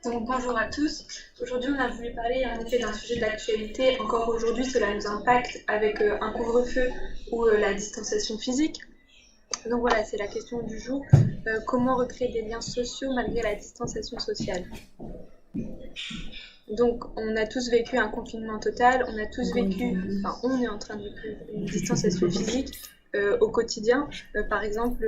Donc bonjour à tous. Aujourd'hui, on a voulu parler en effet d'un sujet d'actualité. Encore aujourd'hui, cela nous impacte avec un couvre-feu ou la distanciation physique. Donc voilà, c'est la question du jour. Comment recréer des liens sociaux malgré la distanciation sociale? Donc on a tous vécu un confinement total, on a tous vécu, enfin on est en train de vivre une distanciation physique au quotidien. Par exemple,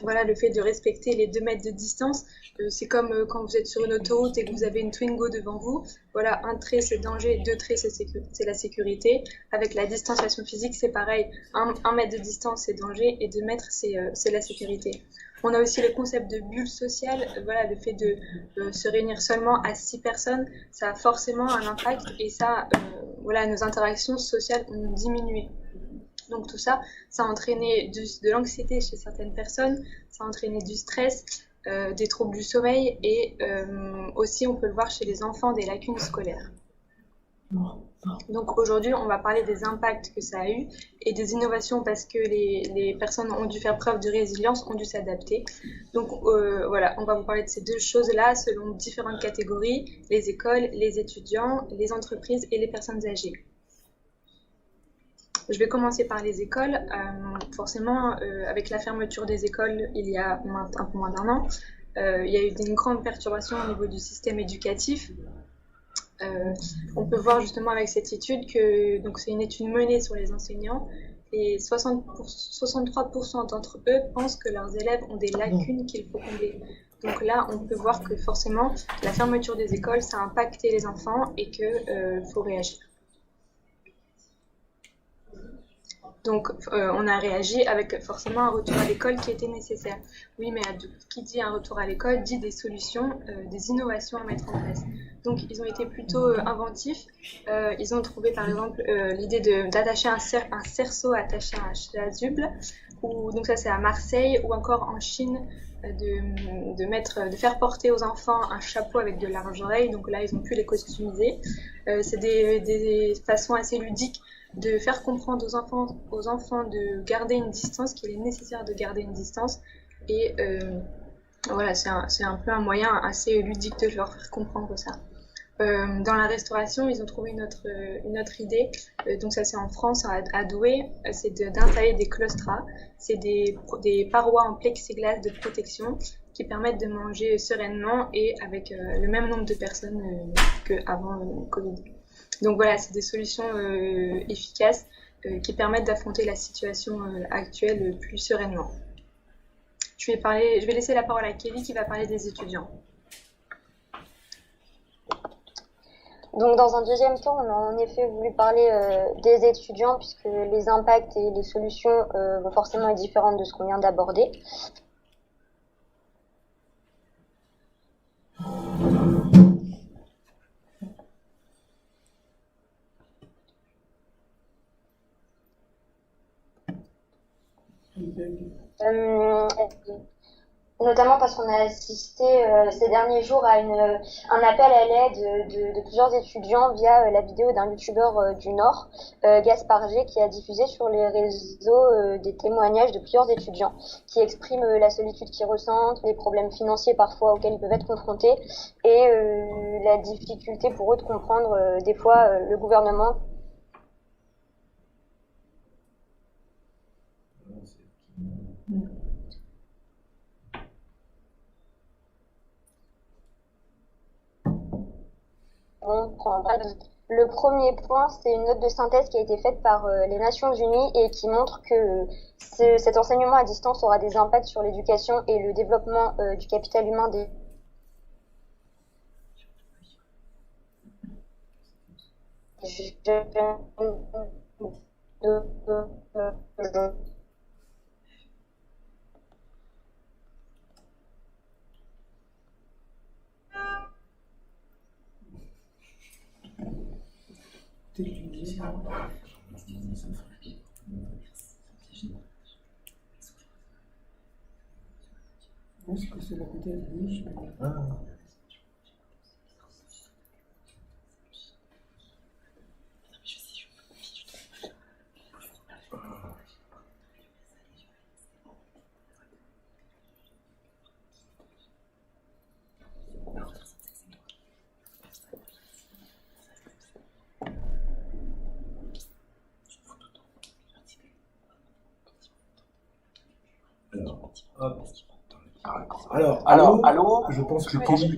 voilà, le fait de respecter les 2 mètres de distance, c'est comme quand vous êtes sur une autoroute et que vous avez une Twingo devant vous. Voilà, un trait c'est danger, 2 traits c'est la sécurité. Avec la distanciation physique, c'est pareil. Un mètre de distance c'est danger et 2 mètres c'est la sécurité. On a aussi le concept de bulle sociale. Voilà, le fait de se réunir seulement à 6 personnes, ça a forcément un impact et ça, voilà, nos interactions sociales ont diminué. Donc tout ça, ça a entraîné de l'anxiété chez certaines personnes, ça a entraîné du stress, des troubles du sommeil et aussi on peut le voir chez les enfants des lacunes scolaires. Donc aujourd'hui, on va parler des impacts que ça a eu et des innovations parce que les personnes ont dû faire preuve de résilience, ont dû s'adapter. Donc voilà, on va vous parler de ces deux choses-là selon différentes catégories, les écoles, les étudiants, les entreprises et les personnes âgées. Je vais commencer par les écoles. Forcément, avec la fermeture des écoles il y a un peu moins d'un an, il y a eu une grande perturbation au niveau du système éducatif. On peut voir justement avec cette étude que donc c'est une étude menée sur les enseignants et 63% d'entre eux pensent que leurs élèves ont des lacunes qu'il faut combler. Donc là, on peut voir que forcément, la fermeture des écoles, ça a impacté les enfants et qu'il faut réagir. Donc, on a réagi avec forcément un retour à l'école qui était nécessaire. Oui, mais qui dit un retour à l'école dit des solutions, des innovations à mettre en place. Donc, ils ont été plutôt inventifs. Ils ont trouvé, par exemple, l'idée d'attacher un cerceau attaché à un chasuble. Donc ça, c'est à Marseille, ou encore en Chine, de faire porter aux enfants un chapeau avec de l'argent-oreille. Donc là, ils ont pu les customiser. C'est des façons assez ludiques de faire comprendre aux enfants de garder une distance, qu'il est nécessaire de garder une distance. Et voilà, c'est un peu un moyen assez ludique de leur faire comprendre ça. Dans la restauration, ils ont trouvé une autre idée. Donc ça, c'est en France, à Douai. C'est d'installer des claustras. C'est des parois en plexiglas de protection qui permettent de manger sereinement et avec le même nombre de personnes qu'avant le Covid. Donc voilà, c'est des solutions efficaces qui permettent d'affronter la situation actuelle plus sereinement. Je vais laisser la parole à Kelly qui va parler des étudiants. Donc dans un deuxième temps, on a en effet voulu parler des étudiants puisque les impacts et les solutions vont forcément être différentes de ce qu'on vient d'aborder. Notamment parce qu'on a assisté ces derniers jours à un appel à l'aide de plusieurs étudiants via la vidéo d'un youtubeur du Nord, Gaspard G, qui a diffusé sur les réseaux des témoignages de plusieurs étudiants qui expriment la solitude qu'ils ressentent, les problèmes financiers parfois auxquels ils peuvent être confrontés et la difficulté pour eux de comprendre des fois le gouvernement. Le premier point, c'est une note de synthèse qui a été faite par les Nations Unies et qui montre que cet enseignement à distance aura des impacts sur l'éducation et le développement du capital humain des jeunes. Hop. Alors, allô, je pense que Kelly,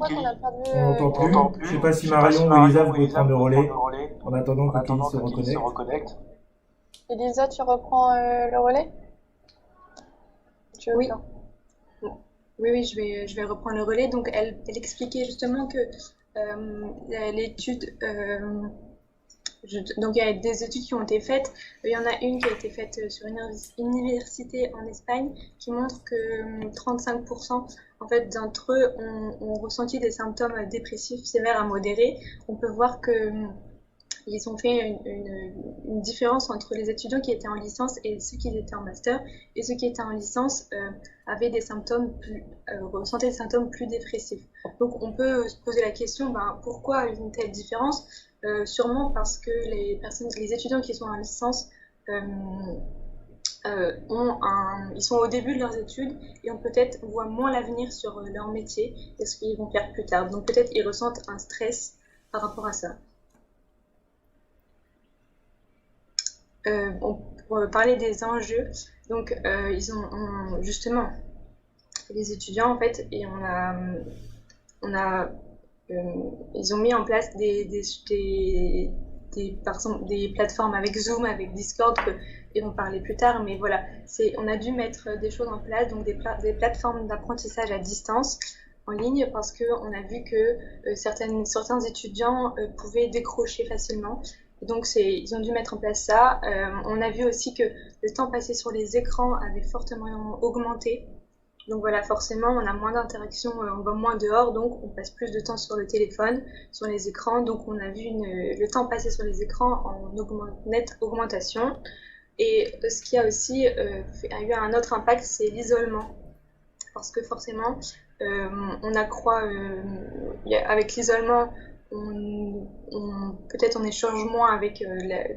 on n'entend plus. Je ne sais pas si Marion ou Elisa, vous pouvez prendre le relais en attendant que Kelly se reconnecte. Elisa, tu reprends le relais? Oui. Oui, je vais reprendre le relais. Donc, elle expliquait justement que l'étude... donc, il y a des études qui ont été faites. Il y en a une qui a été faite sur une université en Espagne qui montre que 35% en fait, d'entre eux ont ressenti des symptômes dépressifs sévères à modérés. On peut voir que ils ont fait une différence entre les étudiants qui étaient en licence et ceux qui étaient en master. Et ceux qui étaient en licence avaient des symptômes ressentaient des symptômes plus dépressifs. Donc on peut se poser la question, pourquoi une telle différence? Sûrement parce que les étudiants qui sont en licence ils sont au début de leurs études et voient moins l'avenir sur leur métier et ce qu'ils vont faire plus tard. Donc peut-être ils ressentent un stress par rapport à ça. Pour parler des enjeux, donc ils ont justement les étudiants en fait et ils ont mis en place par exemple, des plateformes avec Zoom, avec Discord ils vont parler plus tard, mais voilà, on a dû mettre des choses en place, donc des plateformes d'apprentissage à distance en ligne parce qu'on a vu que certains étudiants pouvaient décrocher facilement. Donc ils ont dû mettre en place ça. On a vu aussi que le temps passé sur les écrans avait fortement augmenté. Donc voilà, forcément, on a moins d'interactions, on va moins dehors, donc on passe plus de temps sur le téléphone, sur les écrans. Donc on a vu le temps passé sur les écrans en nette augmentation. Et ce qui a aussi a eu un autre impact, c'est l'isolement. Parce que forcément, on accroît, avec l'isolement, peut-être on échange moins avec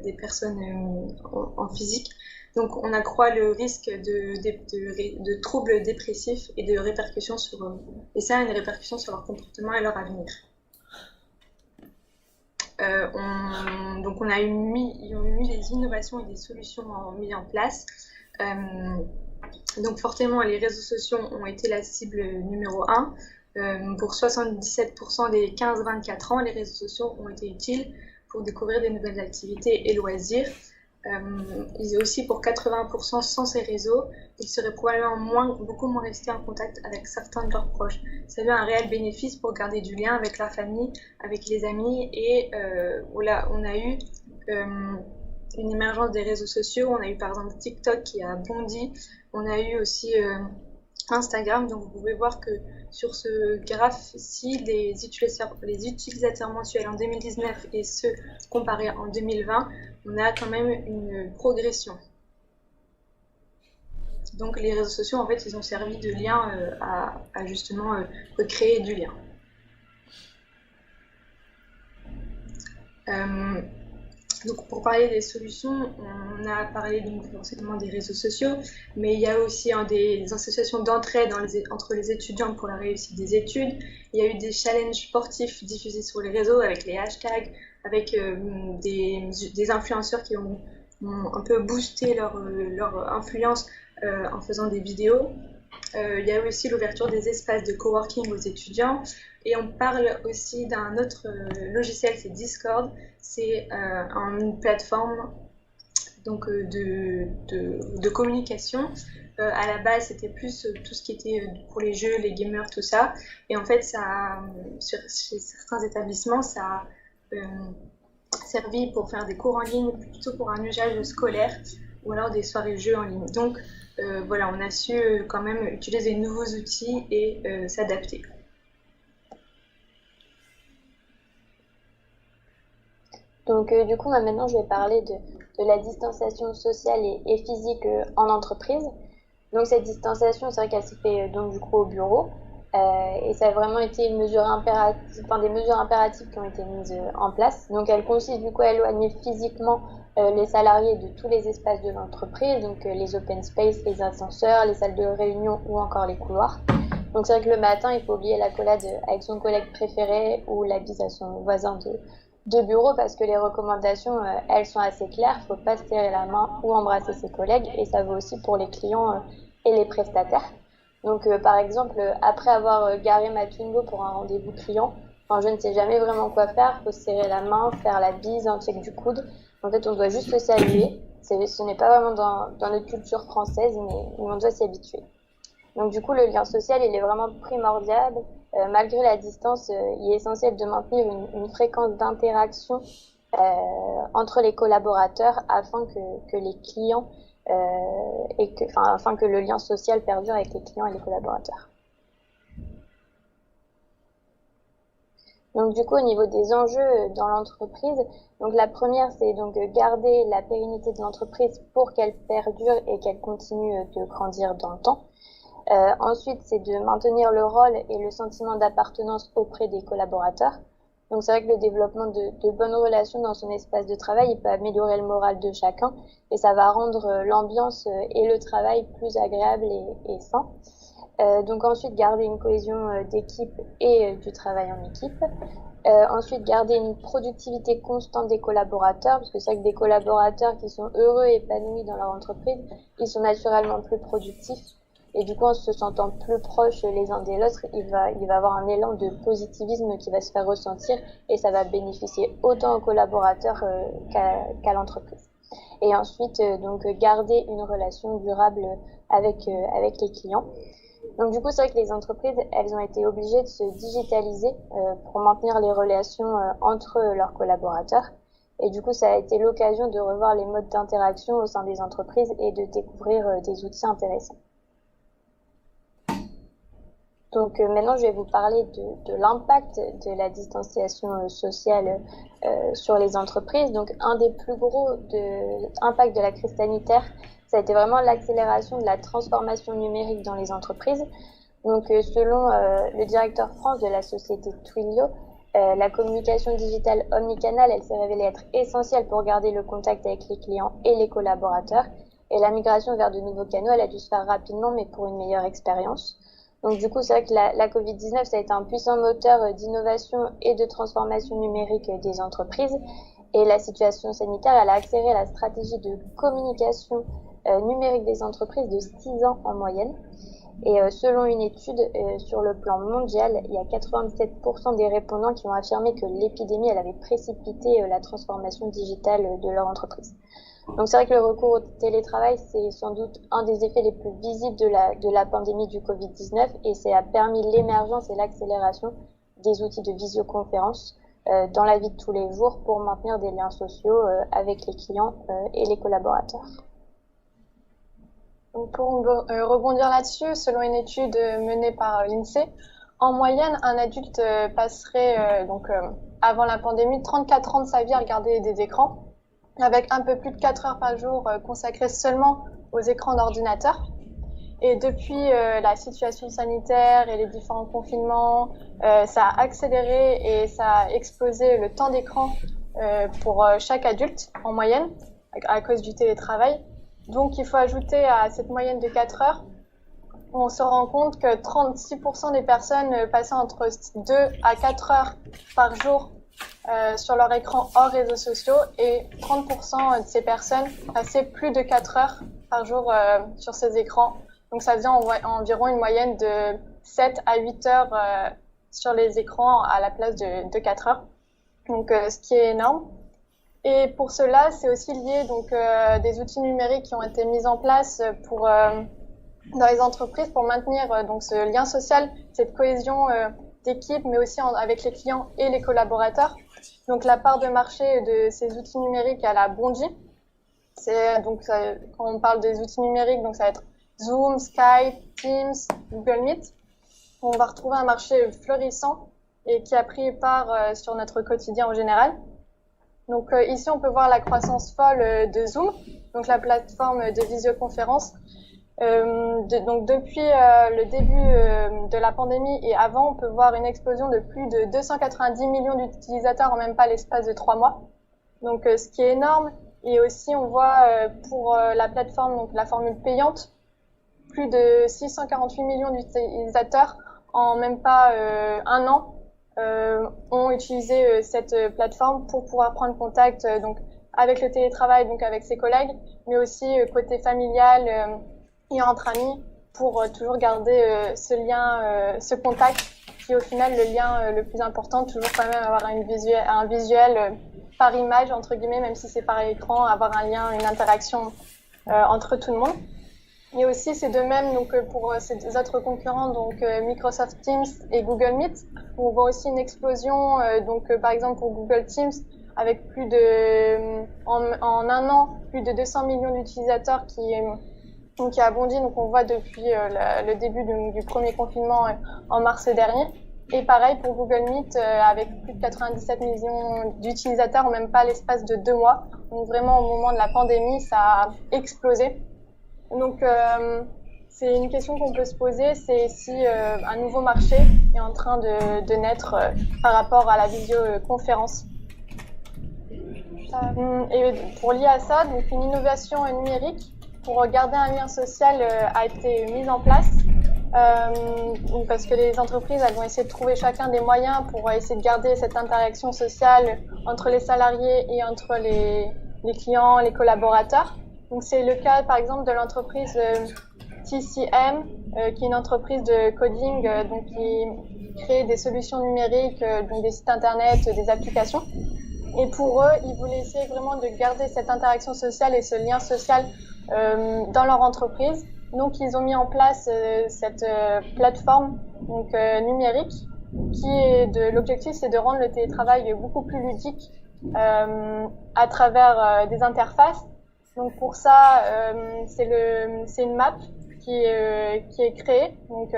des personnes en physique. Donc on accroît le risque de troubles dépressifs et de répercussions et ça a une répercussion sur leur comportement et leur avenir. Donc ils ont eu des innovations et des solutions mises en place. Donc forcément les réseaux sociaux ont été la cible numéro 1. Pour 77% des 15-24 ans, les réseaux sociaux ont été utiles pour découvrir des nouvelles activités et loisirs. Ils aussi pour 80% sans ces réseaux, ils seraient probablement beaucoup moins restés en contact avec certains de leurs proches. Ça a eu un réel bénéfice pour garder du lien avec la famille, avec les amis et voilà, on a eu une émergence des réseaux sociaux. On a eu par exemple TikTok qui a bondi. On a eu aussi Instagram, donc vous pouvez voir que sur ce graphe-ci, les utilisateurs mensuels en 2019 et ceux comparés en 2020, on a quand même une progression. Donc les réseaux sociaux, en fait, ils ont servi de lien à justement recréer du lien. Donc pour parler des solutions, on a parlé donc forcément des réseaux sociaux, mais il y a aussi des associations d'entraide entre les étudiants pour la réussite des études. Il y a eu des challenges sportifs diffusés sur les réseaux avec les hashtags, avec des influenceurs qui ont un peu boosté leur influence en faisant des vidéos. Il y a eu aussi l'ouverture des espaces de coworking aux étudiants. Et on parle aussi d'un autre logiciel, c'est Discord. C'est une plateforme donc, de communication. À la base, c'était plus tout ce qui était pour les jeux, les gamers, tout ça. Et en fait, chez certains établissements, ça a servi pour faire des cours en ligne, plutôt pour un usage scolaire ou alors des soirées jeux en ligne. Donc voilà, on a su quand même utiliser de nouveaux outils et s'adapter. Donc du coup, maintenant, je vais parler de la distanciation sociale et physique en entreprise. Donc cette distanciation, c'est vrai qu'elle s'est fait donc du coup au bureau. Et ça a vraiment été des mesures impératives qui ont été mises en place. Donc elle consiste du coup à éloigner physiquement les salariés de tous les espaces de l'entreprise, donc les open space, les ascenseurs, les salles de réunion ou encore les couloirs. Donc c'est vrai que le matin, il faut oublier l'accolade avec son collègue préféré ou la bise à son voisin de bureau parce que les recommandations, elles sont assez claires. Il ne faut pas se serrer la main ou embrasser ses collègues et ça vaut aussi pour les clients et les prestataires. Donc, par exemple, après avoir garé ma Twingo pour un rendez-vous client, je ne sais jamais vraiment quoi faire. Il faut se serrer la main, faire la bise, un check du coude. En fait, on doit juste se saluer. Ce n'est pas vraiment dans notre culture française, mais on doit s'y habituer. Donc, du coup, le lien social, il est vraiment primordial. Malgré la distance, il est essentiel de maintenir une fréquence d'interaction entre les collaborateurs afin que les clients afin que le lien social perdure avec les clients et les collaborateurs. Donc du coup, au niveau des enjeux dans l'entreprise, donc la première, c'est donc garder la pérennité de l'entreprise pour qu'elle perdure et qu'elle continue de grandir dans le temps. Ensuite, c'est de maintenir le rôle et le sentiment d'appartenance auprès des collaborateurs. Donc c'est vrai que le développement de bonnes relations dans son espace de travail, il peut améliorer le moral de chacun et ça va rendre l'ambiance et le travail plus agréable et sain. Donc ensuite, garder une cohésion d'équipe et du travail en équipe. Ensuite, garder une productivité constante des collaborateurs, parce que c'est vrai que des collaborateurs qui sont heureux et épanouis dans leur entreprise, ils sont naturellement plus productifs. Et du coup, en se sentant plus proches les uns des autres, il va avoir un élan de positivisme qui va se faire ressentir et ça va bénéficier autant aux collaborateurs qu'à l'entreprise. Et ensuite, donc garder une relation durable avec les clients. Donc du coup, c'est vrai que les entreprises, elles ont été obligées de se digitaliser pour maintenir les relations entre leurs collaborateurs. Et du coup, ça a été l'occasion de revoir les modes d'interaction au sein des entreprises et de découvrir des outils intéressants. Donc maintenant, je vais vous parler de l'impact de la distanciation sociale sur les entreprises. Donc un des plus gros impacts de la crise sanitaire, ça a été vraiment l'accélération de la transformation numérique dans les entreprises. Donc selon le directeur France de la société Twilio, la communication digitale omnicanal, elle s'est révélée être essentielle pour garder le contact avec les clients et les collaborateurs. Et la migration vers de nouveaux canaux, elle a dû se faire rapidement, mais pour une meilleure expérience. Donc du coup, c'est vrai que la Covid-19, ça a été un puissant moteur d'innovation et de transformation numérique des entreprises. Et la situation sanitaire, elle a accéléré la stratégie de communication numérique des entreprises de 6 ans en moyenne. Et selon une étude sur le plan mondial, il y a 87% des répondants qui ont affirmé que l'épidémie, elle avait précipité la transformation digitale de leur entreprise. Donc c'est vrai que le recours au télétravail, c'est sans doute un des effets les plus visibles de la pandémie du Covid-19 et ça a permis l'émergence et l'accélération des outils de visioconférence dans la vie de tous les jours pour maintenir des liens sociaux avec les clients et les collaborateurs. Donc pour rebondir là-dessus, selon une étude menée par l'INSEE, en moyenne, un adulte passerait avant la pandémie 34 ans de sa vie à regarder des écrans, avec un peu plus de 4 heures par jour consacrées seulement aux écrans d'ordinateur. Et depuis la situation sanitaire et les différents confinements, ça a accéléré et ça a explosé le temps d'écran pour chaque adulte en moyenne à cause du télétravail. Donc il faut ajouter à cette moyenne de 4 heures, on se rend compte que 36% des personnes passaient entre 2 à 4 heures par jour sur leur écran hors réseaux sociaux et 30% de ces personnes passaient plus de 4 heures par jour sur ces écrans. Donc ça faisait environ une moyenne de 7 à 8 heures sur les écrans à la place de 4 heures. Donc ce qui est énorme. Et pour cela, c'est aussi lié des outils numériques qui ont été mis en place dans les entreprises pour maintenir ce lien social, cette cohésion d'équipe, mais aussi avec les clients et les collaborateurs. Donc la part de marché de ces outils numériques, elle a bondi. Quand on parle des outils numériques, donc ça va être Zoom, Skype, Teams, Google Meet. On va retrouver un marché florissant et qui a pris part sur notre quotidien en général. Donc ici, on peut voir la croissance folle de Zoom, donc la plateforme de visioconférence. Donc depuis le début de la pandémie et avant, on peut voir une explosion de plus de 290 millions d'utilisateurs en même pas l'espace de 3 mois. Donc ce qui est énorme. Et aussi, on voit pour la plateforme, donc la formule payante, plus de 648 millions d'utilisateurs en même pas un an ont utilisé cette plateforme pour pouvoir prendre contact avec le télétravail, donc avec ses collègues, mais aussi côté familial et entre amis. pour toujours garder ce lien, ce contact qui est au final le lien le plus important, toujours quand même avoir un visuel par image, entre guillemets, même si c'est par écran, avoir un lien, une interaction entre tout le monde. Et aussi, c'est de même donc, pour ces autres concurrents, donc Microsoft Teams et Google Meet. On voit aussi une explosion, par exemple pour Google Teams, avec en un an, plus de 200 millions d'utilisateurs qui a bondi. Donc on voit depuis le début du premier confinement en mars dernier. Et pareil pour Google Meet, avec plus de 97 millions d'utilisateurs en même pas l'espace de 2 mois. Donc vraiment au moment de la pandémie, ça a explosé. Donc c'est une question qu'on peut se poser, c'est si un nouveau marché est en train de naître par rapport à la visioconférence. Et pour lier à ça, donc une innovation numérique pour garder un lien social a été mise en place. Parce que les entreprises elles vont essayer de trouver chacun des moyens pour essayer de garder cette interaction sociale entre les salariés et entre les clients, les collaborateurs. Donc c'est le cas par exemple de l'entreprise TCM, qui est une entreprise de coding donc qui crée des solutions numériques, donc des sites internet, des applications. Et pour eux, ils voulaient essayer vraiment de garder cette interaction sociale et ce lien social dans leur entreprise. Donc, ils ont mis en place cette plateforme donc, numérique l'objectif, c'est de rendre le télétravail beaucoup plus ludique à travers des interfaces. Donc, pour ça, c'est une map qui est créée, donc,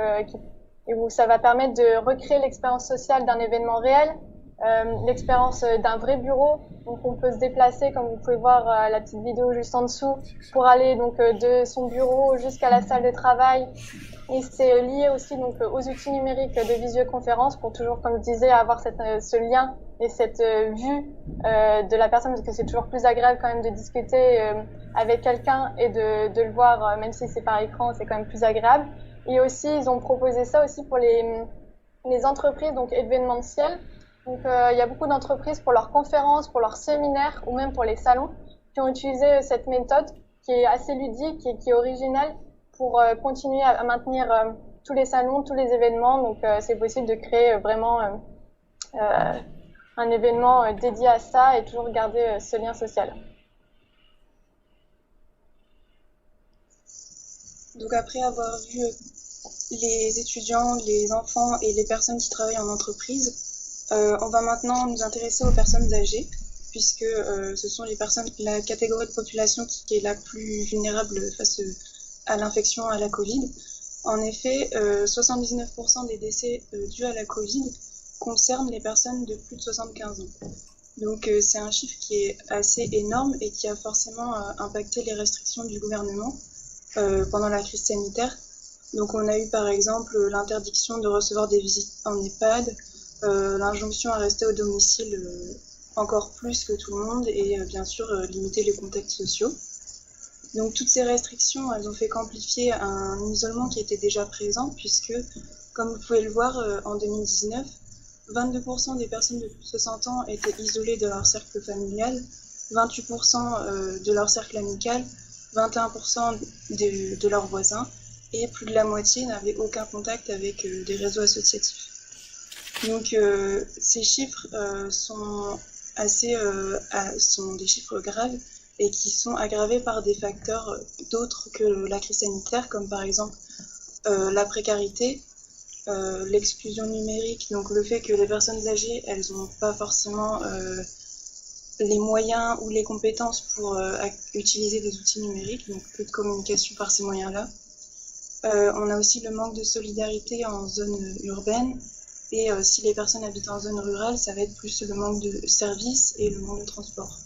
où ça va permettre de recréer l'expérience sociale d'un événement réel, l'expérience d'un vrai bureau. Donc on peut se déplacer, comme vous pouvez voir la petite vidéo juste en dessous, pour aller donc de son bureau jusqu'à la salle de travail. Et c'est lié aussi donc aux outils numériques de visioconférence pour toujours, comme je disais, avoir ce lien et cette vue de la personne, parce que c'est toujours plus agréable quand même de discuter avec quelqu'un et de le voir, même si c'est par écran, c'est quand même plus agréable. Et aussi, ils ont proposé ça aussi pour les entreprises donc événementielles. Donc, il y a beaucoup d'entreprises pour leurs conférences, pour leurs séminaires ou même pour les salons qui ont utilisé cette méthode qui est assez ludique et qui est originale pour continuer à maintenir tous les salons, tous les événements. Donc, c'est possible de créer vraiment un événement dédié à ça et toujours garder ce lien social. Donc, après avoir vu les étudiants, les enfants et les personnes qui travaillent en entreprise, on va maintenant nous intéresser aux personnes âgées, puisque ce sont la catégorie de population qui est la plus vulnérable face à l'infection à la Covid. En effet, 79% des décès dus à la Covid concernent les personnes de plus de 75 ans. Donc c'est un chiffre qui est assez énorme et qui a forcément impacté les restrictions du gouvernement pendant la crise sanitaire. Donc on a eu par exemple l'interdiction de recevoir des visites en EHPAD, l'injonction à rester au domicile encore plus que tout le monde et bien sûr limiter les contacts sociaux. Donc toutes ces restrictions, elles ont fait qu'amplifier un isolement qui était déjà présent puisque, comme vous pouvez le voir, en 2019, 22% des personnes de plus de 60 ans étaient isolées de leur cercle familial, 28% de leur cercle amical, 21% de leurs voisins et plus de la moitié n'avaient aucun contact avec des réseaux associatifs. Donc ces chiffres sont des chiffres graves et qui sont aggravés par des facteurs d'autres que la crise sanitaire, comme par exemple la précarité, l'exclusion numérique, donc le fait que les personnes âgées, elles n'ont pas forcément les moyens ou les compétences pour utiliser des outils numériques, donc peu de communication par ces moyens-là. On a aussi le manque de solidarité en zone urbaine. Et si les personnes habitent en zone rurale, ça va être plus le manque de services et le manque de transport.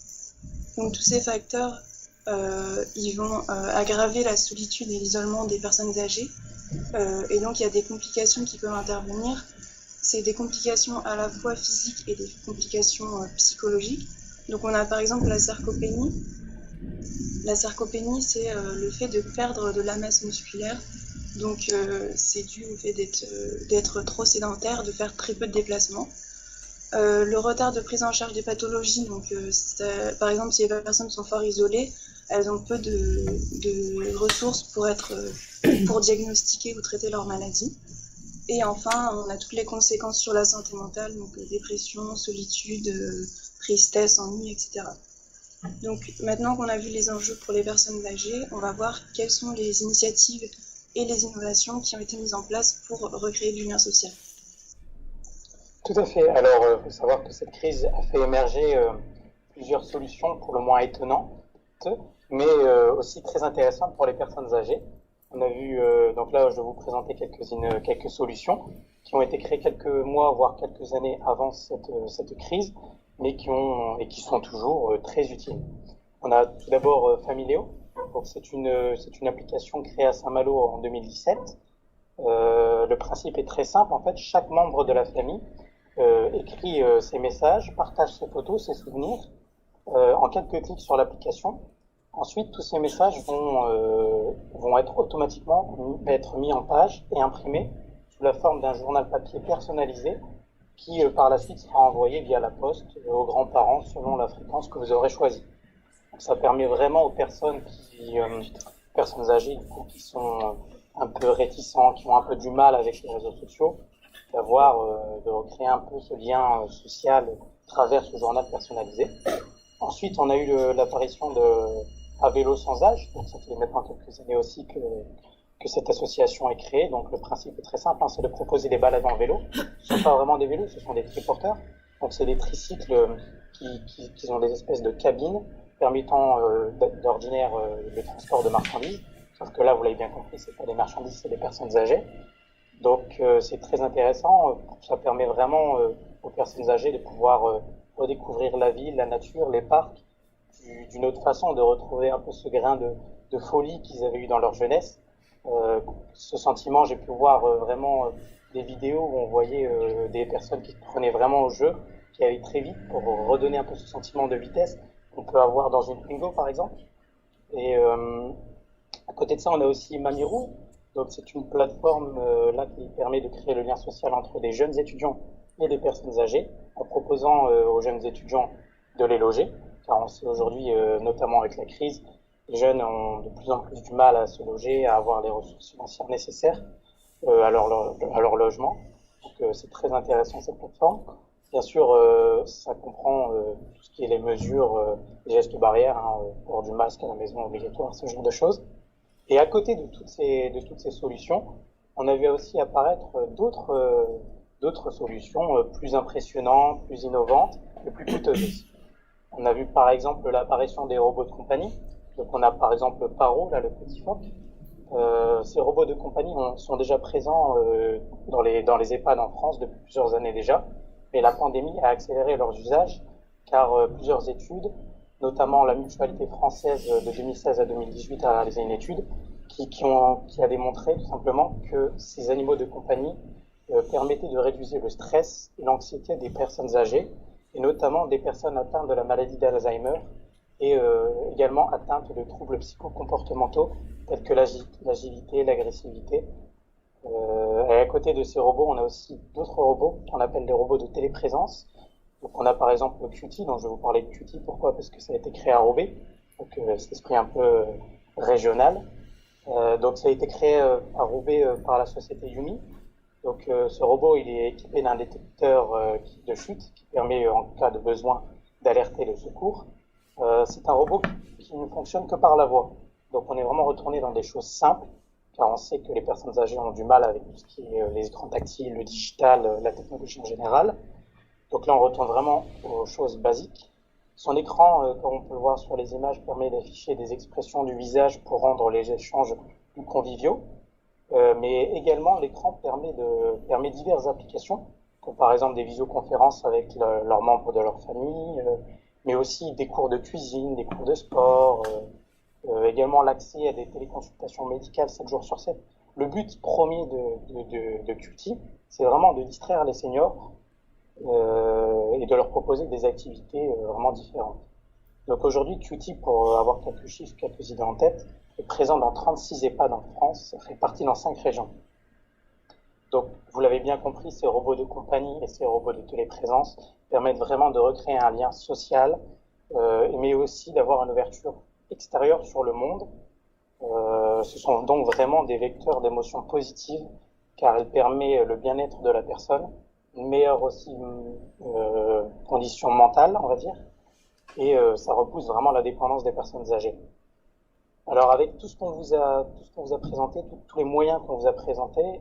Donc tous ces facteurs, ils vont aggraver la solitude et l'isolement des personnes âgées. Et donc il y a des complications qui peuvent intervenir. C'est des complications à la fois physiques et des complications psychologiques. Donc on a par exemple la sarcopénie. La sarcopénie, c'est le fait de perdre de la masse musculaire. Donc c'est dû au fait d'être trop sédentaire, de faire très peu de déplacements. Le retard de prise en charge des pathologies, donc par exemple si les personnes sont fort isolées, elles ont peu de ressources pour diagnostiquer ou traiter leur maladie. Et enfin, on a toutes les conséquences sur la santé mentale, donc dépression, solitude, tristesse, ennui, etc. Donc maintenant qu'on a vu les enjeux pour les personnes âgées, on va voir quelles sont les initiatives et les innovations qui ont été mises en place pour recréer du lien social. Tout à fait. Alors, il faut savoir que cette crise a fait émerger plusieurs solutions pour le moins étonnantes, mais aussi très intéressantes pour les personnes âgées. On a vu, donc là, je vais vous présenter quelques solutions qui ont été créées quelques mois, voire quelques années avant cette crise, mais qui sont toujours très utiles. On a tout d'abord Familéo. Donc c'est une application créée à Saint-Malo en 2017. Le principe est très simple. En fait, chaque membre de la famille écrit ses messages, partage ses photos, ses souvenirs en quelques clics sur l'application. Ensuite, tous ces messages vont être automatiquement mis en page et imprimés sous la forme d'un journal papier personnalisé qui, par la suite, sera envoyé via la poste aux grands-parents selon la fréquence que vous aurez choisie. Donc, ça permet vraiment aux personnes personnes âgées qui sont un peu réticents, qui ont un peu du mal avec les réseaux sociaux, de recréer un peu ce lien social à travers ce journal personnalisé. Ensuite, on a eu l'apparition à Vélo sans âge. Donc, ça fait maintenant quelques années aussi que cette association est créée. Donc, le principe est très simple, c'est de proposer des balades en vélo. Ce ne sont pas vraiment des vélos, ce sont des triporteurs. Donc, c'est des tricycles qui ont des espèces de cabines permettant d'ordinaire le transport de marchandises. Sauf que là, vous l'avez bien compris, c'est pas des marchandises, c'est des personnes âgées. Donc, c'est très intéressant. Ça permet vraiment aux personnes âgées de pouvoir redécouvrir la ville, la nature, les parcs, d'une autre façon, de retrouver un peu ce grain de folie qu'ils avaient eu dans leur jeunesse. Ce sentiment, j'ai pu voir vraiment des vidéos où on voyait des personnes qui se prenaient vraiment au jeu, qui allaient très vite pour redonner un peu ce sentiment de vitesse qu'on peut avoir dans une Twingo, par exemple. Et à côté de ça, on a aussi Mamirou. Donc, c'est une plateforme là qui permet de créer le lien social entre des jeunes étudiants et des personnes âgées, en proposant aux jeunes étudiants de les loger. Car on sait aujourd'hui, notamment avec la crise, les jeunes ont de plus en plus du mal à se loger, à avoir les ressources financières nécessaires à leur logement. Donc c'est très intéressant cette plateforme. Bien sûr, ça comprend tout ce qui est les mesures, les gestes barrières, port du masque à la maison obligatoire, ce genre de choses. Et à côté de toutes ces solutions, on a vu aussi apparaître d'autres solutions plus impressionnantes, plus innovantes et plus coûteuses aussi. On a vu par exemple l'apparition des robots de compagnie. Donc on a par exemple Paro, là, le petit phoque. Ces robots de compagnie sont déjà présents dans les EHPAD en France depuis plusieurs années déjà. Mais la pandémie a accéléré leurs usages car plusieurs études, notamment la Mutualité française de 2016 à 2018 a réalisé une étude qui a démontré tout simplement que ces animaux de compagnie permettaient de réduire le stress et l'anxiété des personnes âgées, et notamment des personnes atteintes de la maladie d'Alzheimer et également atteintes de troubles psychocomportementaux tels que l'agilité, l'agressivité. Et à côté de ces robots, on a aussi d'autres robots qu'on appelle des robots de téléprésence. Donc on a par exemple Qt, dont je vais vous parler de Qt. Pourquoi? Parce que ça a été créé à Roubaix, donc cet esprit un peu régional. Donc ça a été créé à Roubaix par la société Yumi. Donc ce robot, il est équipé d'un détecteur de chute qui permet en cas de besoin d'alerter le secours. C'est un robot qui ne fonctionne que par la voix. Donc on est vraiment retourné dans des choses simples, car on sait que les personnes âgées ont du mal avec tout ce qui est les écrans tactiles, le digital, la technologie en général. Donc là on retourne vraiment aux choses basiques. Son écran, comme on peut le voir sur les images, permet d'afficher des expressions du visage pour rendre les échanges plus conviviaux. Mais également l'écran permet diverses applications, comme par exemple des visioconférences avec leurs membres de leur famille, mais aussi des cours de cuisine, des cours de sport, également l'accès à des téléconsultations médicales 7 jours sur 7. Le but premier de Qt, c'est vraiment de distraire les seniors et de leur proposer des activités vraiment différentes. Donc aujourd'hui, Qt, pour avoir quelques chiffres, quelques idées en tête, est présent dans 36 EHPAD en France, répartis dans 5 régions. Donc, vous l'avez bien compris, ces robots de compagnie et ces robots de téléprésence permettent vraiment de recréer un lien social, mais aussi d'avoir une ouverture extérieure sur le monde. Ce sont donc vraiment des vecteurs d'émotions positives, car elle permet le bien-être de la personne, une meilleure aussi condition mentale, on va dire, et ça repousse vraiment la dépendance des personnes âgées. Alors avec tout ce qu'on vous a présenté, tous les moyens qu'on vous a présentés,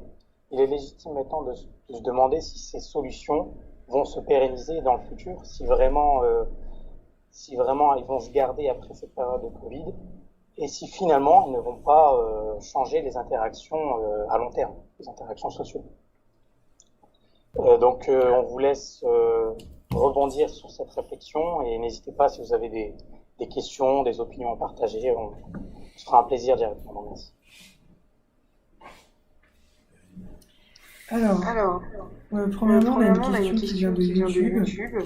il est légitime maintenant de se demander si ces solutions vont se pérenniser dans le futur, si vraiment ils vont se garder après cette période de Covid, et si finalement ils ne vont pas changer les interactions à long terme, les interactions sociales. Donc on vous laisse rebondir sur cette réflexion, et n'hésitez pas si vous avez des questions, des opinions à partager, ce sera un plaisir d'y répondre. Merci. Alors, premièrement, on a une question qui vient de YouTube.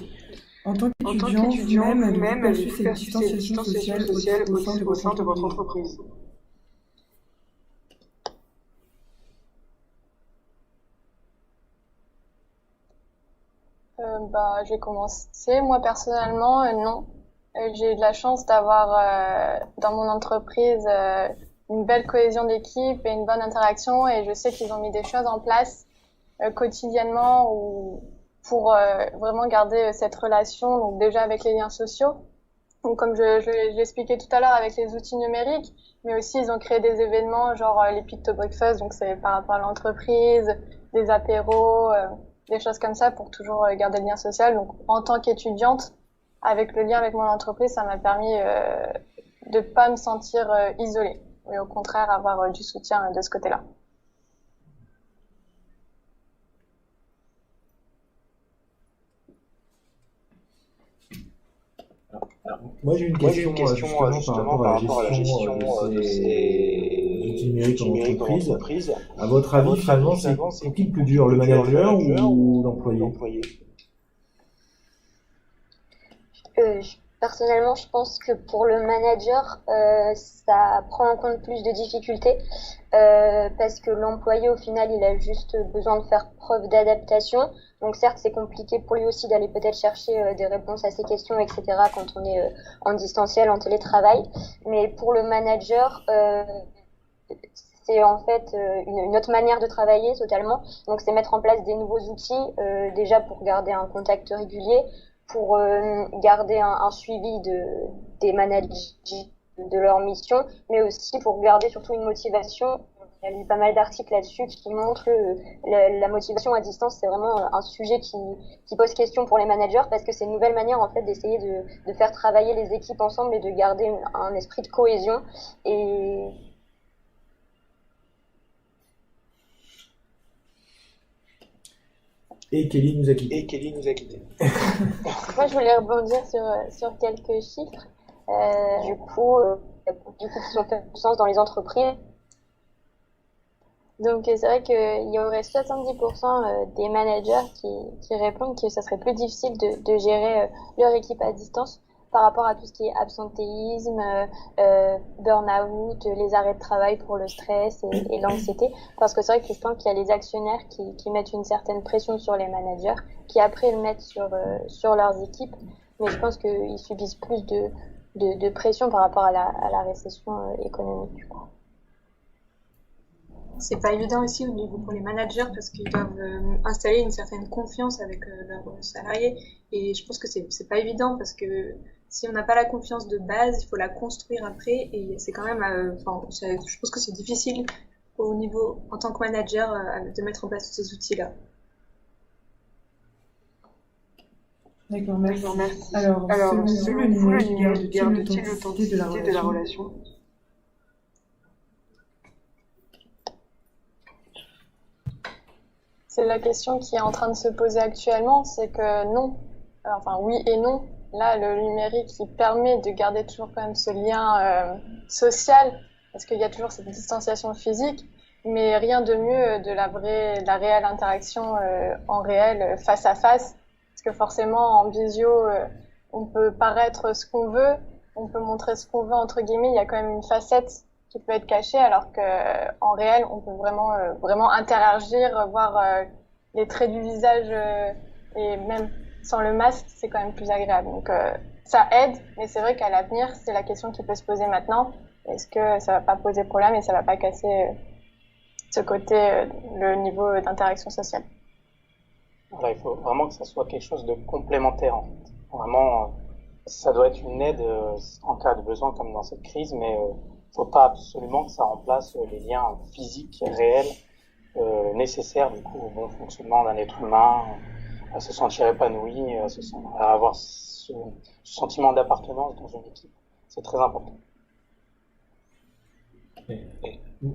En tant qu'étudiant, vous-même, avez-vous perçu cette distanciation sociale au sein de votre entreprise? Je vais commencer. Moi, personnellement, non. J'ai eu de la chance d'avoir dans mon entreprise une belle cohésion d'équipe et une bonne interaction, et je sais qu'ils ont mis des choses en place quotidiennement pour vraiment garder cette relation, donc déjà avec les liens sociaux. Donc comme je l'expliquais tout à l'heure avec les outils numériques, mais aussi ils ont créé des événements genre les Picto Breakfast, donc c'est par rapport à l'entreprise, des apéros, des choses comme ça pour toujours garder le lien social. Donc en tant qu'étudiante, avec le lien avec mon entreprise, ça m'a permis de pas me sentir isolée, mais au contraire avoir du soutien de ce côté-là. Moi j'ai une question justement par rapport à la gestion de ces outils numériques en entreprise. À votre avis, finalement, c'est qui le plus dur, le manager ou l'employé? Personnellement, je pense que pour le manager, ça prend en compte plus de difficultés parce que l'employé, au final, il a juste besoin de faire preuve d'adaptation. Donc certes, c'est compliqué pour lui aussi d'aller peut-être chercher des réponses à ses questions, etc. quand on est en distanciel, en télétravail. Mais pour le manager, c'est en fait une autre manière de travailler totalement. Donc c'est mettre en place des nouveaux outils, déjà pour garder un contact régulier, pour garder un suivi des managers de leur mission, mais aussi pour garder surtout une motivation. Il y a eu pas mal d'articles là-dessus qui montrent que la motivation à distance, c'est vraiment un sujet qui pose question pour les managers, parce que c'est une nouvelle manière en fait d'essayer de faire travailler les équipes ensemble et de garder un esprit de cohésion. Et Kelly nous a quittés. Moi, je voulais rebondir sur quelques chiffres. Du coup, qui sont faits de sens dans les entreprises. Donc, c'est vrai qu'il y aurait 70% des managers qui répondent que ça serait plus difficile de gérer leur équipe à distance par rapport à tout ce qui est absentéisme, burn-out, les arrêts de travail pour le stress et l'anxiété. Parce que c'est vrai que je pense qu'il y a les actionnaires qui mettent une certaine pression sur les managers, qui après le mettent sur leurs équipes. Mais je pense qu'ils subissent plus de pression par rapport à la récession économique, du coup. C'est pas évident aussi au niveau pour les managers parce qu'ils doivent installer une certaine confiance avec leurs salariés, et je pense que c'est pas évident parce que si on n'a pas la confiance de base, il faut la construire après, et c'est quand même je pense que c'est difficile au niveau en tant que manager de mettre en place tous ces outils-là. D'accord, merci. Alors selon vous, le numérique garde-t-il l'authenticité de la relation? C'est la question qui est en train de se poser actuellement, c'est que non, enfin oui et non. Là, le numérique, il permet de garder toujours quand même ce lien social, parce qu'il y a toujours cette distanciation physique, mais rien de mieux de la réelle interaction en réel, face à face, parce que forcément, en visio, on peut paraître ce qu'on veut, on peut montrer ce qu'on veut, entre guillemets, il y a quand même une facette qui peut être cachée, alors qu'en réel, on peut vraiment interagir, voir les traits du visage, et même sans le masque, c'est quand même plus agréable. Donc ça aide, mais c'est vrai qu'à l'avenir, c'est la question qui peut se poser maintenant. Est-ce que ça va pas poser problème et ça va pas casser ce côté, le niveau d'interaction sociale? Voilà, il faut vraiment que ça soit quelque chose de complémentaire, en fait. Vraiment, ça doit être une aide en cas de besoin, comme dans cette crise, mais faut pas absolument que ça remplace les liens physiques, réels, nécessaires du coup au bon fonctionnement d'un être humain, à se sentir épanoui, à avoir ce sentiment d'appartenance dans une équipe. C'est très important.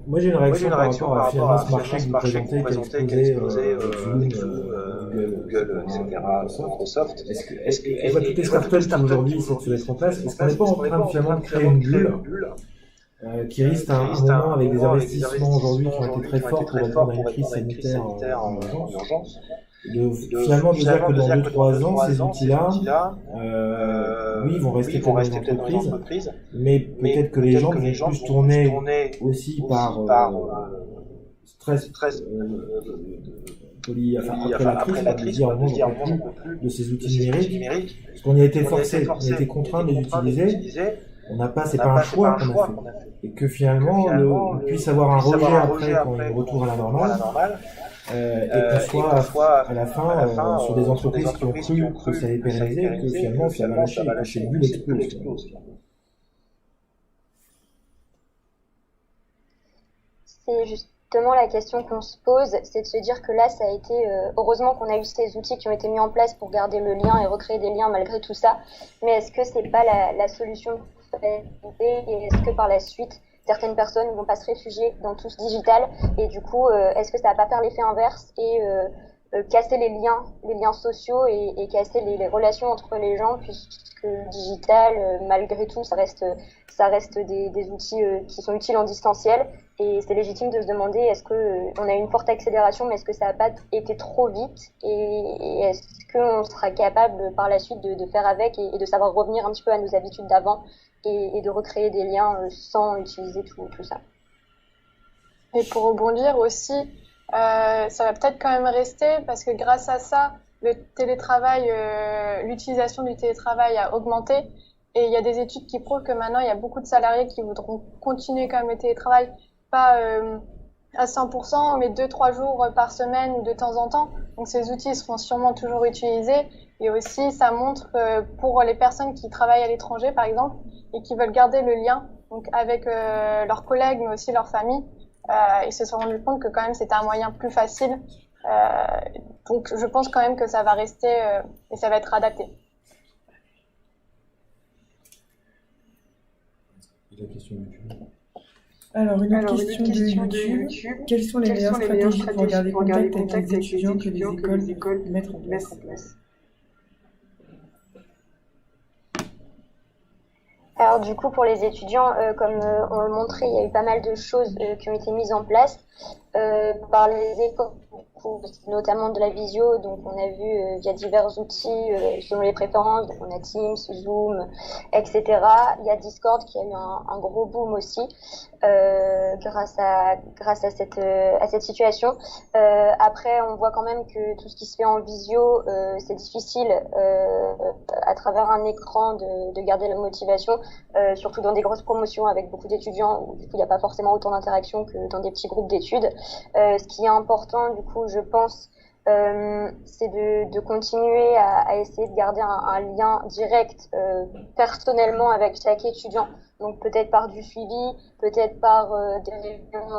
Moi j'ai une réaction par rapport à finalement ce marché que vous présentez, qui est exposé Zoom, Google, etc., Microsoft. Est-ce que toutes les startups qui aujourd'hui essaient de se mettre en place, est-ce qu'on n'est pas en train de finalement créer une bulle qui risque à un moment, avec des investissements aujourd'hui qui ont été très forts pour répondre à une crise sanitaire en urgence, finalement de dire que dans 2-3 ans, ces outils-là, oui, vont rester dans les entreprises, mais peut-être que les gens vont plus tourner aussi par stress après la crise, on ne peut plus de ces outils numériques, parce qu'on y a été forcé, on a été contraint de les utiliser. C'est pas un choix qu'on a fait. Et que finalement, on puisse avoir un rejet après quand il retourne à la normale, et qu'on soit à la fin sur des entreprises qui ont cru que ça allait pérenniser, et que finalement, ça va lâcher, et que chez lui, l'explose. C'est justement la question qu'on se pose, c'est de se dire que là, ça a été... heureusement qu'on a eu ces outils qui ont été mis en place pour garder le lien et recréer des liens malgré tout ça, mais est-ce que c'est pas la solution? Et est-ce que par la suite, certaines personnes ne vont pas se réfugier dans tout ce digital et du coup, est-ce que ça va pas faire l'effet inverse et casser les liens sociaux et casser les relations entre les gens, puisque le digital, malgré tout, ça reste des outils qui sont utiles en distanciel, et c'est légitime de se demander est-ce que on a eu une forte accélération, mais est-ce que ça n'a pas été trop vite, et est-ce qu'on sera capable par la suite de faire avec et de savoir revenir un petit peu à nos habitudes d'avant et de recréer des liens sans utiliser tout ça. Et pour rebondir aussi, ça va peut-être quand même rester parce que grâce à ça, le télétravail, l'utilisation du télétravail a augmenté, et il y a des études qui prouvent que maintenant il y a beaucoup de salariés qui voudront continuer quand même le télétravail, pas à 100%, mais 2-3 jours par semaine ou de temps en temps. Donc ces outils seront sûrement toujours utilisés, et aussi ça montre que pour les personnes qui travaillent à l'étranger par exemple et qui veulent garder le lien donc avec leurs collègues mais aussi leur famille, ils se sont rendus compte que quand même c'était un moyen plus facile. Donc je pense quand même que ça va rester et ça va être adapté. La question de YouTube. Alors, une autre question de YouTube. Quelles sont les meilleures stratégies pour garder contact avec les étudiants que les écoles mettent en place? Alors du coup, pour les étudiants, comme on le montrait, il y a eu pas mal de choses qui ont été mises en place par les écoles, notamment de la visio. Donc on a vu via divers outils selon les préférences. Donc on a Teams, Zoom, etc. Il y a Discord qui a eu un gros boom aussi grâce à cette situation. Après, on voit quand même que tout ce qui se fait en visio, c'est difficile à travers un écran de garder la motivation, surtout dans des grosses promotions avec beaucoup d'étudiants où du coup il n'y a pas forcément autant d'interaction que dans des petits groupes d'études. Ce qui est important du coup, je pense, c'est de continuer à essayer de garder un lien direct personnellement avec chaque étudiant. Donc peut-être par du suivi, peut-être par des réunions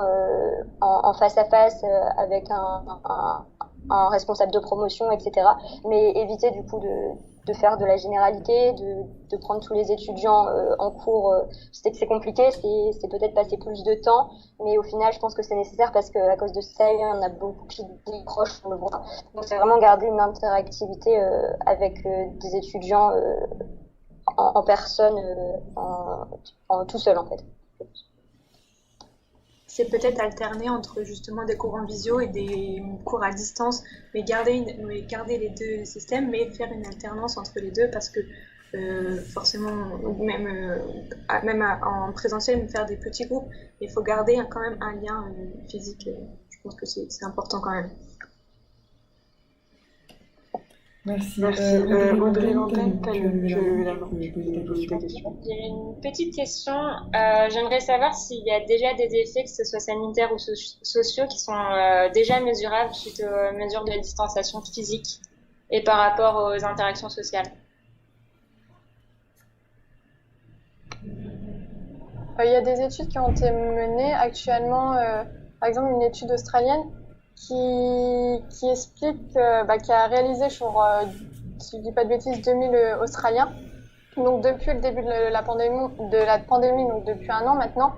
en face à face avec un responsable de promotion, etc. Mais éviter du coup de faire de la généralité, de prendre tous les étudiants en cours. Je sais que c'est compliqué, c'est peut-être passer plus de temps, mais au final, je pense que c'est nécessaire parce qu'à cause de ça, il y en a beaucoup qui décrochent, on le voit. Donc c'est vraiment garder une interactivité avec des étudiants en personne, en tout seul en fait. C'est peut-être alterner entre justement des cours en visio et des cours à distance, mais garder les deux systèmes, mais faire une alternance entre les deux, parce que forcément, même en présentiel, faire des petits groupes, il faut garder quand même un lien physique. Je pense que c'est important quand même. Merci. Audrey Lantaine, tu as levé la main. Tu peux poser ta question. Il y a une petite question. J'aimerais savoir s'il y a déjà des effets, que ce soit sanitaires ou sociaux, qui sont déjà mesurables suite aux mesures de distanciation physique et par rapport aux interactions sociales. Il y a des études qui ont été menées actuellement, par exemple une étude australienne qui explique, qui a réalisé sur, si je dis pas de bêtises, 2000 Australiens. Donc depuis le début de la pandémie, donc depuis 1 an maintenant,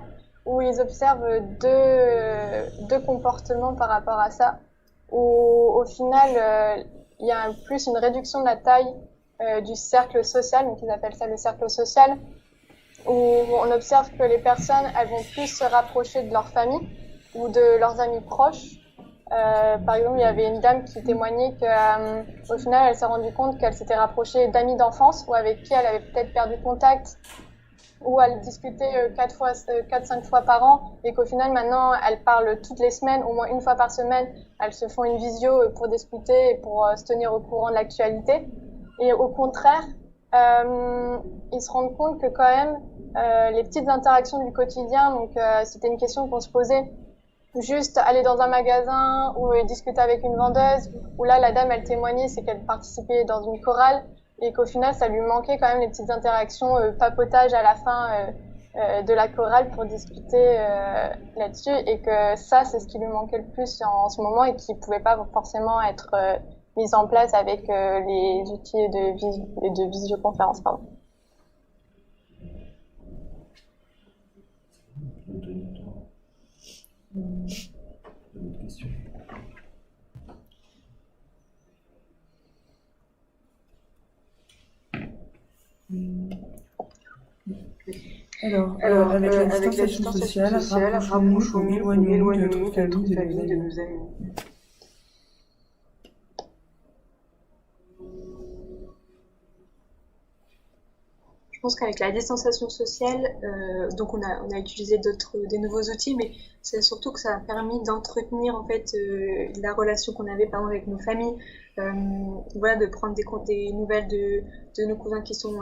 où ils observent deux comportements par rapport à ça, où au final il y a plus une réduction de la taille du cercle social, donc ils appellent ça le cercle social, où on observe que les personnes elles vont plus se rapprocher de leur famille ou de leurs amis proches. Par exemple, il y avait une dame qui témoignait qu'au final, elle s'est rendue compte qu'elle s'était rapprochée d'amis d'enfance ou avec qui elle avait peut-être perdu contact, ou elle discutait 4-5 fois par an, et qu'au final, maintenant, elles parlent toutes les semaines, au moins 1 fois par semaine. Elles se font une visio pour discuter et pour se tenir au courant de l'actualité. Et au contraire, ils se rendent compte que quand même, les petites interactions du quotidien, donc c'était une question qu'on se posait, juste aller dans un magasin ou discuter avec une vendeuse, où là la dame elle témoignait, c'est qu'elle participait dans une chorale et qu'au final ça lui manquait quand même les petites interactions, papotage à la fin de la chorale pour discuter là-dessus, et que ça c'est ce qui lui manquait le plus en ce moment et qui pouvait pas forcément être mis en place avec les outils de visioconférence. Pardon. D'autres questions? Alors, avec la distanciation sociale, rapprochons-nous ou éloignons-nous de notre famille, de nos amis. Je pense qu'avec la distanciation sociale, donc on a utilisé des nouveaux outils, mais c'est surtout que ça a permis d'entretenir en fait la relation qu'on avait par exemple avec nos familles, voilà, de prendre des nouvelles de nos cousins qui sont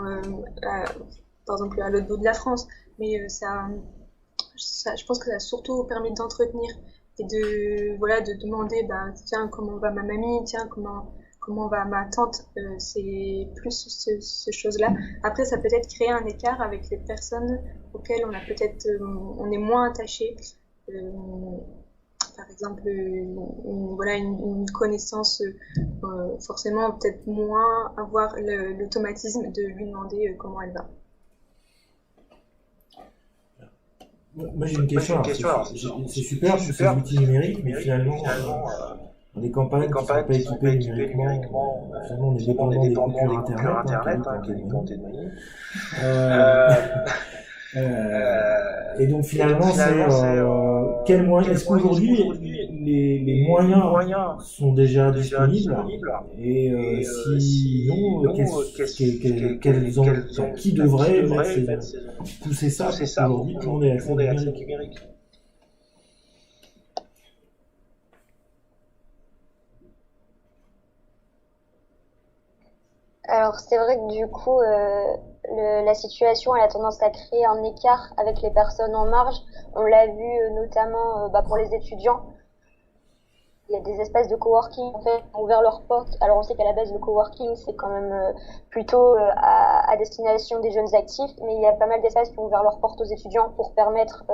par exemple à l'autre bout de la France, mais je pense que ça a surtout permis d'entretenir et de demander tiens, comment va ma mamie, tiens, comment va ma tante, c'est plus ce chose-là. Après, ça peut être créer un écart avec les personnes auxquelles on est moins attaché. Par exemple, une connaissance, forcément peut-être moins avoir l'automatisme de lui demander comment elle va. Moi j'ai une question. C'est super tous ces outils numériques, mais finalement des campagnes qui ne sont pas équipées numériquement, finalement on est dépendant des coupures Internet, et donc finalement c'est quels moyens, est-ce qu'aujourd'hui les moyens sont déjà disponibles, et sinon qui devrait pousser ça aujourd'hui pour qu'on ait accès numérique? Alors c'est vrai que du coup, la situation elle a tendance à créer un écart avec les personnes en marge. On l'a vu notamment pour les étudiants. Il y a des espaces de coworking en fait qui ont ouvert leurs portes. Alors on sait qu'à la base le coworking c'est quand même plutôt à destination des jeunes actifs, mais il y a pas mal d'espaces qui ont ouvert leurs portes aux étudiants pour permettre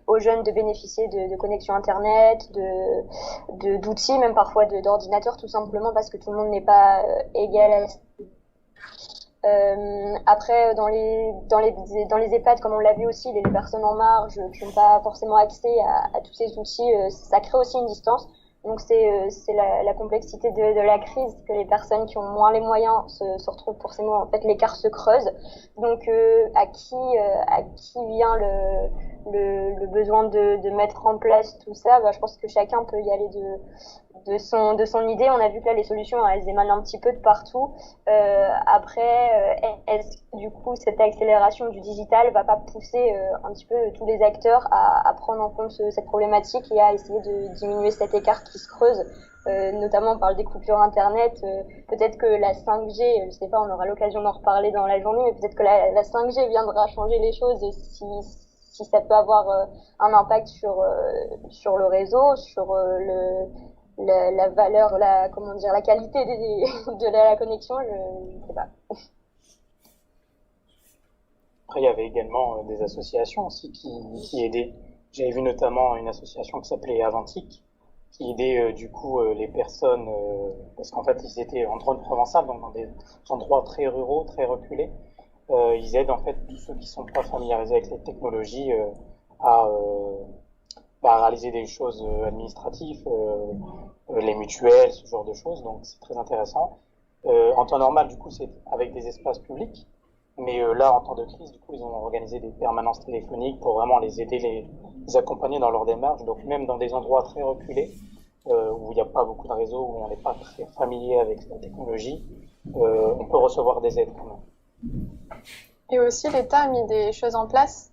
aux jeunes de bénéficier de connexions internet, d'outils, même parfois d'ordinateurs, tout simplement parce que tout le monde n'est pas égal à après, dans les EHPAD, comme on l'a vu aussi, les personnes en marge qui n'ont pas forcément accès à tous ces outils, ça crée aussi une distance. Donc c'est la complexité de la crise, que les personnes qui ont moins les moyens se retrouvent forcément, en fait l'écart se creuse. Donc à qui vient le besoin de mettre en place tout ça, je pense que chacun peut y aller de son idée. On a vu que là, les solutions, elles émanent un petit peu de partout. Après, est-ce que du coup, cette accélération du digital va pas pousser un petit peu tous les acteurs à prendre en compte cette problématique et à essayer de diminuer cet écart qui se creuse, notamment on parle des coupures Internet. Peut-être que la 5G, je sais pas, on aura l'occasion d'en reparler dans la journée, mais peut-être que la 5G viendra changer les choses si ça peut avoir un impact sur le réseau, sur la valeur, la qualité de la connexion, je sais pas. Après, il y avait également des associations aussi qui aidaient. J'avais vu notamment une association qui s'appelait Aventic, qui aidait du coup les personnes, parce qu'en fait ils étaient en drone provençal, donc dans des endroits très ruraux, très reculés. Ils aident en fait tous ceux qui sont pas familiarisés avec les technologies à réaliser des choses administratives, les mutuelles, ce genre de choses, donc c'est très intéressant. En temps normal, du coup, c'est avec des espaces publics, mais là, en temps de crise, du coup, ils ont organisé des permanences téléphoniques pour vraiment les aider, les accompagner dans leur démarche, donc même dans des endroits très reculés, où il n'y a pas beaucoup de réseaux, où on n'est pas très familier avec la technologie, on peut recevoir des aides quand même. Et aussi, l'État a mis des choses en place.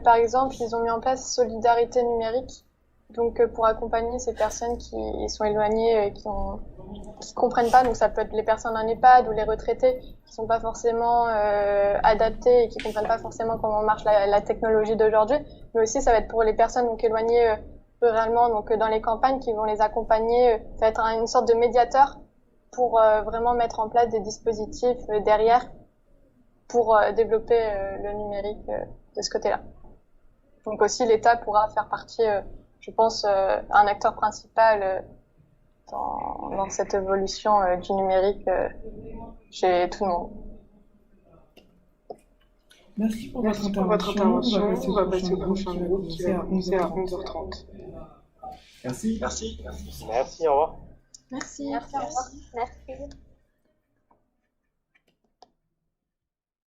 Par exemple, ils ont mis en place Solidarité numérique, donc pour accompagner ces personnes qui sont éloignées, qui comprennent pas. Donc ça peut être les personnes en EHPAD ou les retraités qui sont pas forcément adaptés et qui comprennent pas forcément comment marche la technologie d'aujourd'hui. Mais aussi, ça va être pour les personnes donc éloignées ruralement, donc dans les campagnes, qui vont les accompagner. Ça va être une sorte de médiateur pour vraiment mettre en place des dispositifs derrière pour développer le numérique de ce côté-là. Donc aussi, l'État pourra faire partie, je pense, un acteur principal dans cette évolution du numérique chez tout le monde. Merci pour votre intervention. On va passer au prochain groupe qui va commencer à 11h30. Merci. Merci, au revoir. Merci. Merci.